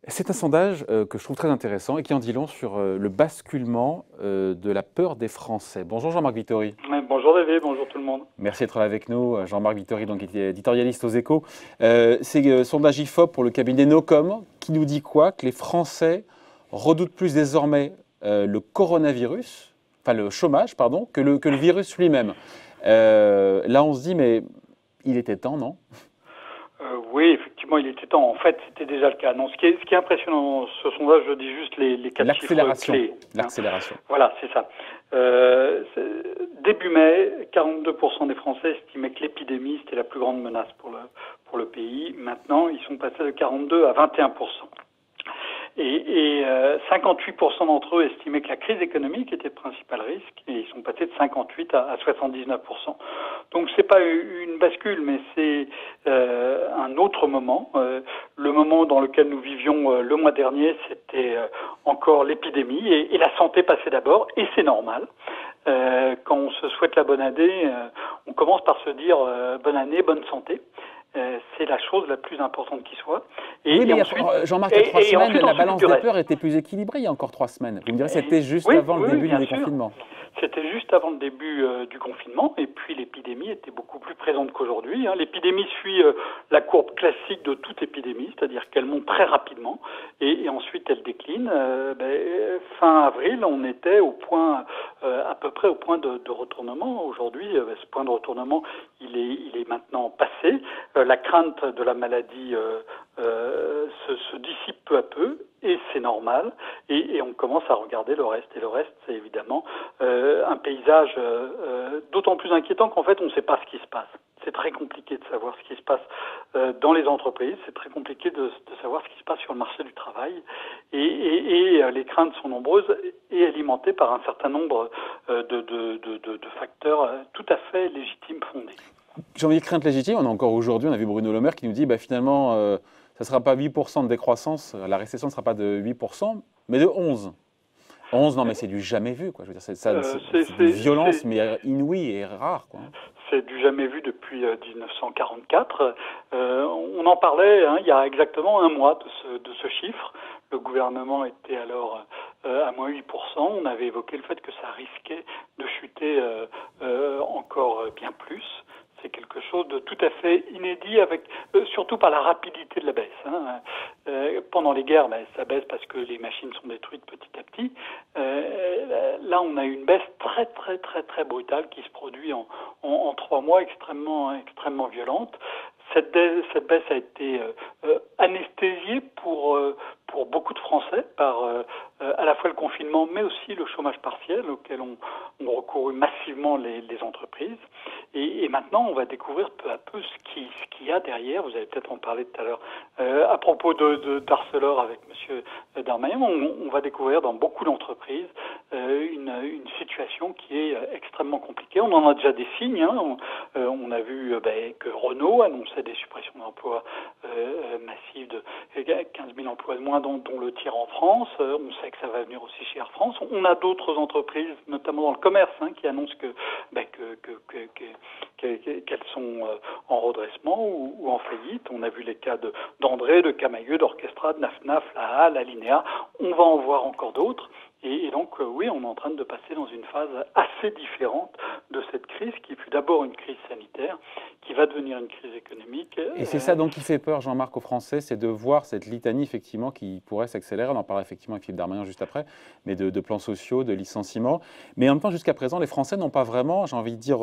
C'est un sondage que je trouve très intéressant et qui en dit long sur le basculement de la peur des Français. Bonjour Jean-Marc Vittori. Bonjour David, bonjour tout le monde. Merci d'être là avec nous. Jean-Marc Vittori, donc éditorialiste aux Échos. C'est le sondage IFOP pour le cabinet Nocom qui nous dit quoi? Que les Français redoutent plus désormais le coronavirus, enfin le chômage, pardon, que le virus lui-même. Là, on se dit, mais il était temps, non? Oui, effectivement, il était temps. En fait, c'était déjà le cas. Non, ce qui est impressionnant dans ce sondage, je dis juste les quatre chiffres clés. L'accélération. Voilà, c'est ça. Début mai, 42% des Français estimaient que l'épidémie, c'était la plus grande menace pour le pays. Maintenant, ils sont passés de 42 à 21%. Et 58% d'entre eux estimaient que la crise économique était le principal risque, et ils sont passés de 58 à 79%. Donc c'est pas une bascule, mais c'est un autre moment. Le moment dans lequel nous vivions le mois dernier, c'était encore l'épidémie, et la santé passait d'abord, et c'est normal. Quand on se souhaite la bonne année, on commence par se dire bonne année, bonne santé. C'est la chose la plus importante qui soit. Oui, mais ensuite, Jean-Marc, il y a 3 semaines, la balance des peurs était plus équilibrée il y a encore 3 semaines. Vous me direz, c'était juste avant le début du déconfinement. C'était juste avant le début du confinement, et puis l'épidémie était beaucoup plus présente qu'aujourd'hui. L'épidémie suit la courbe classique de toute épidémie, c'est-à-dire qu'elle monte très rapidement, et ensuite elle décline. Fin avril, on était au point, à peu près au point de retournement. Aujourd'hui, ce point de retournement, il est maintenant passé. La crainte de la maladie se dissipe peu à peu, et c'est normal, et on commence à regarder le reste, et le reste, c'est évidemment un paysage d'autant plus inquiétant qu'en fait on ne sait pas ce qui se passe. C'est très compliqué de savoir ce qui se passe dans les entreprises, c'est très compliqué de savoir ce qui se passe sur le marché du travail, et les craintes sont nombreuses et alimentées par un certain nombre de facteurs tout à fait légitimes, fondés. J'ai envie de crainte légitime. On a encore aujourd'hui, on a vu Bruno Le Maire qui nous dit finalement, ça ne sera pas 8% de décroissance, la récession ne sera pas de 8%, mais de 11%. 11, non, mais c'est du jamais vu, quoi. Je veux dire, c'est une violence, mais inouïe et rare, quoi. C'est du jamais vu depuis 1944. On en parlait il y a exactement un mois de ce chiffre. Le gouvernement était alors à moins 8%. On avait évoqué le fait que ça risquait de chuter encore bien plus. C'est quelque chose de tout à fait inédit, surtout par la rapidité de la baisse. Pendant les guerres, ça baisse parce que les machines sont détruites petit à petit. Là, on a une baisse très très très très brutale qui se produit en 3 mois, extrêmement violente. Cette baisse a été anesthésiée pour beaucoup de Français par à la fois le confinement, mais aussi le chômage partiel auquel ont recouru massivement les entreprises. Et maintenant, on va découvrir peu à peu ce qu'il y a derrière. Vous allez peut-être en parler tout à l'heure. À propos d'Arcelor avec M. Darmanin, on va découvrir dans beaucoup d'entreprises une situation qui est extrêmement compliquée. On en a déjà des signes. On a vu que Renault annonçait des suppressions d'emplois massives de 15 000 emplois de moins, dont le tiers en France. On sait que ça va venir aussi chez Air France. On a d'autres entreprises, notamment dans le commerce, qui annoncent qu'elles sont en redressement ou en faillite. On a vu les cas d'André, de Camaïeu, d'Orchestra, de Nafnaf, la HAL, l'Alinéa. On va en voir encore d'autres. Et donc, oui, on est en train de passer dans une phase assez différente de cette crise, qui fut d'abord une crise sanitaire, qui va devenir une crise économique. Et c'est ça donc qui fait peur, Jean-Marc, aux Français, c'est de voir cette litanie, effectivement, qui pourrait s'accélérer. On en parlera effectivement avec Philippe Darmanin juste après, mais de plans sociaux, de licenciements. Mais en même temps, jusqu'à présent, les Français n'ont pas vraiment, j'ai envie de dire,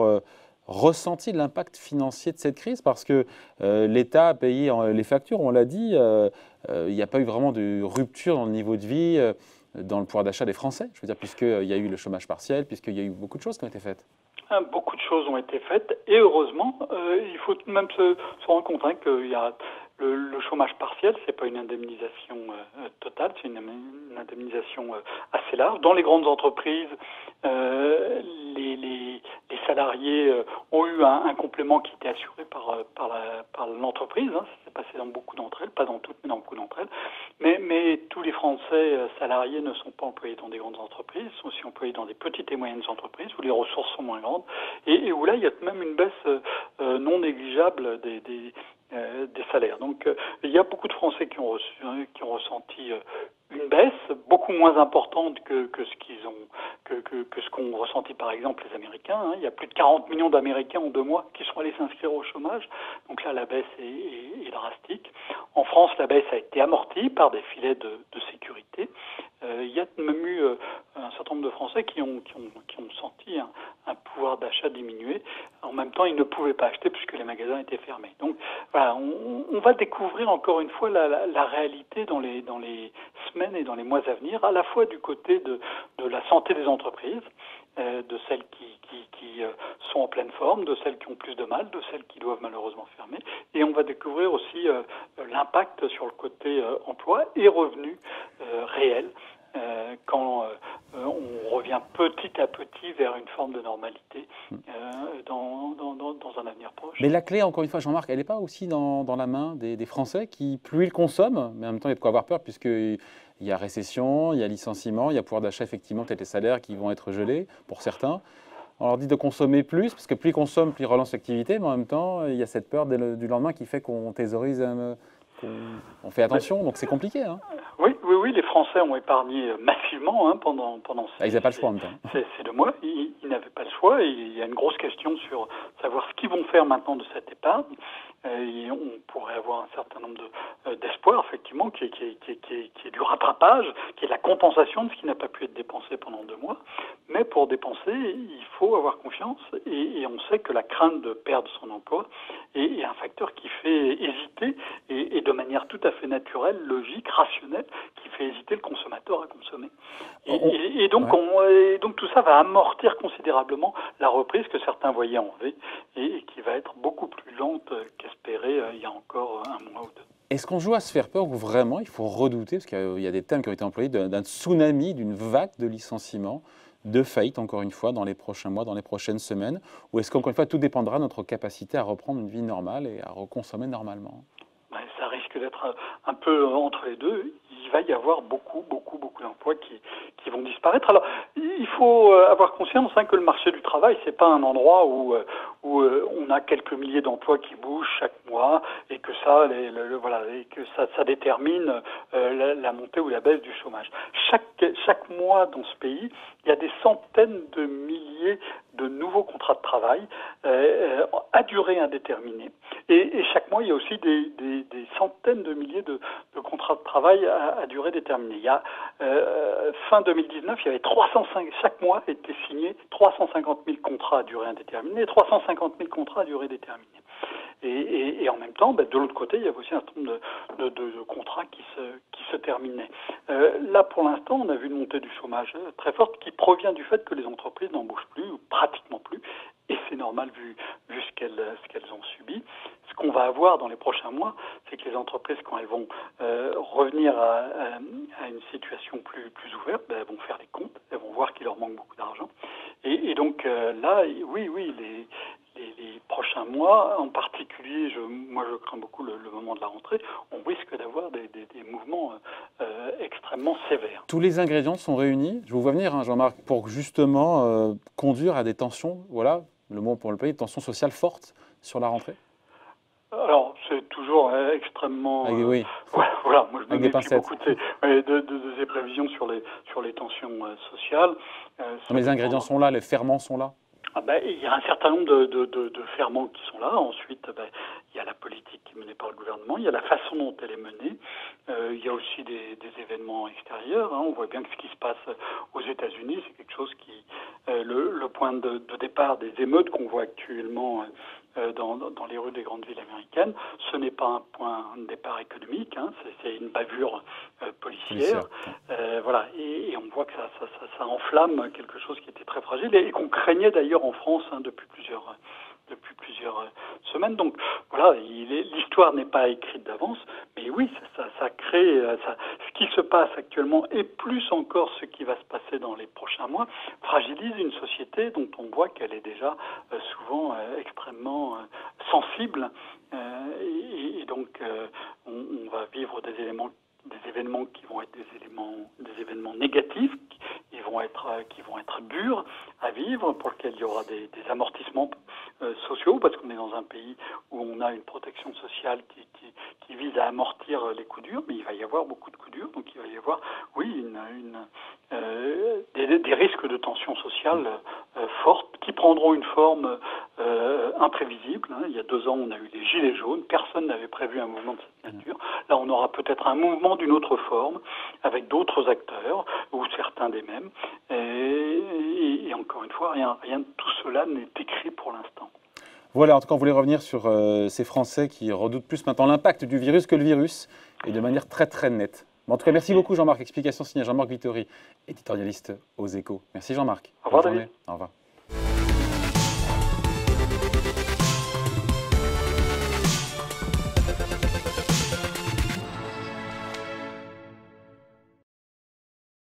ressenti l'impact financier de cette crise, parce que l'État a payé les factures, on l'a dit, il n'y a pas eu vraiment de rupture dans le niveau de vie, dans le pouvoir d'achat des Français, je veux dire, puisqu'il y a eu le chômage partiel, puisqu'il y a eu beaucoup de choses qui ont été faites. Beaucoup de choses ont été faites, et heureusement, il faut tout de même se rendre compte qu'il y a le chômage partiel, c'est pas une indemnisation totale, c'est une indemnisation assez large. Dans les grandes entreprises, les salariés ont eu un complément qui était assuré par l'entreprise. Hein. Ça s'est passé dans beaucoup d'entre elles, pas dans toutes, mais dans beaucoup d'entre elles. Mais tous les Français salariés ne sont pas employés dans des grandes entreprises, sont aussi employés dans des petites et moyennes entreprises où les ressources sont moins grandes et où là il y a même une baisse non négligeable des salaires. Donc il y a beaucoup de Français qui ont ressenti une baisse beaucoup moins importante que ce qu'ont ressenti par exemple les Américains. Hein. Il y a plus de 40 millions d'Américains en 2 mois qui sont allés s'inscrire au chômage. Donc là, la baisse est drastique. En France, la baisse a été amortie par des filets de sécurité. Il y a même eu un certain nombre de Français qui ont senti un pouvoir d'achat diminuer. En même temps, ils ne pouvaient pas acheter puisque les magasins étaient fermés. Donc voilà, on va découvrir encore une fois la réalité dans les semaines et dans les mois à venir, à la fois du côté de la santé des entreprises, de celles qui sont en pleine forme, de celles qui ont plus de mal, de celles qui doivent malheureusement fermer. Et on va découvrir aussi l'impact sur le côté emploi et revenus réels quand on revient petit à petit vers une forme de normalité dans un avenir proche. Mais la clé, encore une fois, Jean-Marc, elle n'est pas aussi dans la main des Français qui, plus ils consomment, mais en même temps, il y a de quoi avoir peur puisqu'il y a récession, il y a licenciement, il y a pouvoir d'achat, effectivement, peut-être les salaires qui vont être gelés pour certains. On leur dit de consommer plus, parce que plus ils consomment, plus ils relancent l'activité, mais en même temps, il y a cette peur du lendemain qui fait qu'on thésaurise, on fait attention, donc c'est compliqué. Hein. Oui, les Français ont épargné massivement pendant ils n'avaient pas le choix en même temps. Ces 2 mois. Ils n'avaient pas le choix et il y a une grosse question sur savoir ce qu'ils vont faire maintenant de cette épargne. Et on pourrait avoir un certain nombre d'espoirs, effectivement, qui est du rattrapage, qui est de la compensation de ce qui n'a pas pu être dépensé pendant 2 mois. Mais pour dépenser, il faut avoir confiance et on sait que la crainte de perdre son emploi est un facteur qui fait hésiter et de manière tout à fait naturelle, logique, rationnelle, qui fait hésiter le consommateur à consommer. Et donc tout ça va amortir considérablement la reprise que certains voyaient en V et qui va être beaucoup plus lente qu'espéré il y a encore 1 mois ou 2. Est-ce qu'on joue à se faire peur ou vraiment il faut redouter, parce qu'il y a des termes qui ont été employés, d'un tsunami, d'une vague de licenciements, de faillite, encore une fois, dans les prochains mois, dans les prochaines semaines, ou est-ce qu'encore une fois, tout dépendra de notre capacité à reprendre une vie normale et à reconsommer normalement? Ça risque d'être un peu entre les deux. Il va y avoir beaucoup d'emplois qui vont disparaître. Alors, il faut avoir conscience que le marché du travail, c'est pas un endroit où on a quelques milliers d'emplois qui bougent chaque mois et que ça détermine la montée ou la baisse du chômage. Chaque mois dans ce pays, il y a des centaines de milliers de nouveaux contrats de travail à durée indéterminée. Et chaque mois, il y a aussi des centaines de milliers de contrats de travail à durée déterminée. Il y a fin 2019, il y avait chaque mois étaient signés 350 000 contrats à durée indéterminée et 350 000 contrats à durée déterminée. Et en même temps, de l'autre côté, il y avait aussi un certain nombre de contrats qui se terminaient. Là, pour l'instant, on a vu une montée du chômage très forte qui provient du fait que les entreprises n'embauchent plus, ou pratiquement plus, et c'est normal vu ce qu'elles ont subi. Ce qu'on va avoir dans les prochains mois, c'est que les entreprises, quand elles vont revenir à une situation plus ouverte, elles vont faire les comptes, elles vont voir qu'il leur manque beaucoup d'argent. Et donc là, oui, les prochains mois, en particulier, moi je crains beaucoup le moment de la rentrée, on risque d'avoir des mouvements extrêmement sévères. Tous les ingrédients sont réunis, je vous vois venir, Jean-Marc, pour justement conduire à des tensions, voilà, le mot pour le pays, des tensions sociales fortes sur la rentrée? Alors, c'est toujours extrêmement... oui. Voilà, moi je me méfie beaucoup de ces prévisions sur les tensions sociales. Mais les ingrédients sont là, les ferments sont là. Il y a un certain nombre de ferments qui sont là. Ensuite, il y a la politique qui est menée par le gouvernement, il y a la façon dont elle est menée, il y a aussi des événements extérieurs. On voit bien que ce qui se passe aux États-Unis, c'est quelque chose qui... le point de départ des émeutes qu'on voit actuellement dans les rues des grandes villes américaines, ce n'est pas un point de départ économique, c'est une bavure policière. Voilà, et on voit que ça enflamme quelque chose qui était très fragile et qu'on craignait d'ailleurs en France depuis plusieurs semaines. Donc voilà, voilà, l'histoire n'est pas écrite d'avance, mais oui, ça crée, ce qui se passe actuellement et plus encore ce qui va se passer dans les prochains mois fragilise une société dont on voit qu'elle est déjà souvent extrêmement sensible et donc on va vivre des événements qui vont être des événements négatifs, qui vont être durs à vivre, pour lesquels il y aura des amortissements sociaux, parce qu'on est dans un pays où on a une protection sociale qui vise à amortir les coups durs, mais il va y avoir beaucoup de coups durs, donc il va y avoir, oui, des risques de tension sociale fortes qui prendront une forme imprévisible. Il y a 2 ans, on a eu les gilets jaunes, personne n'avait prévu un mouvement de cette nature. Là, on aura peut-être un mouvement d'une autre forme, avec d'autres acteurs, ou certains des mêmes. Et encore une fois, rien de tout cela n'est écrit pour l'instant. Voilà, en tout cas, on voulait revenir sur ces Français qui redoutent plus maintenant l'impact du virus que le virus, et de manière très très nette. Bon, en tout cas, merci beaucoup Jean-Marc. Explication signée Jean-Marc Vittori, éditorialiste aux Échos. Merci Jean-Marc. Au revoir Bonne journée. David. Au revoir.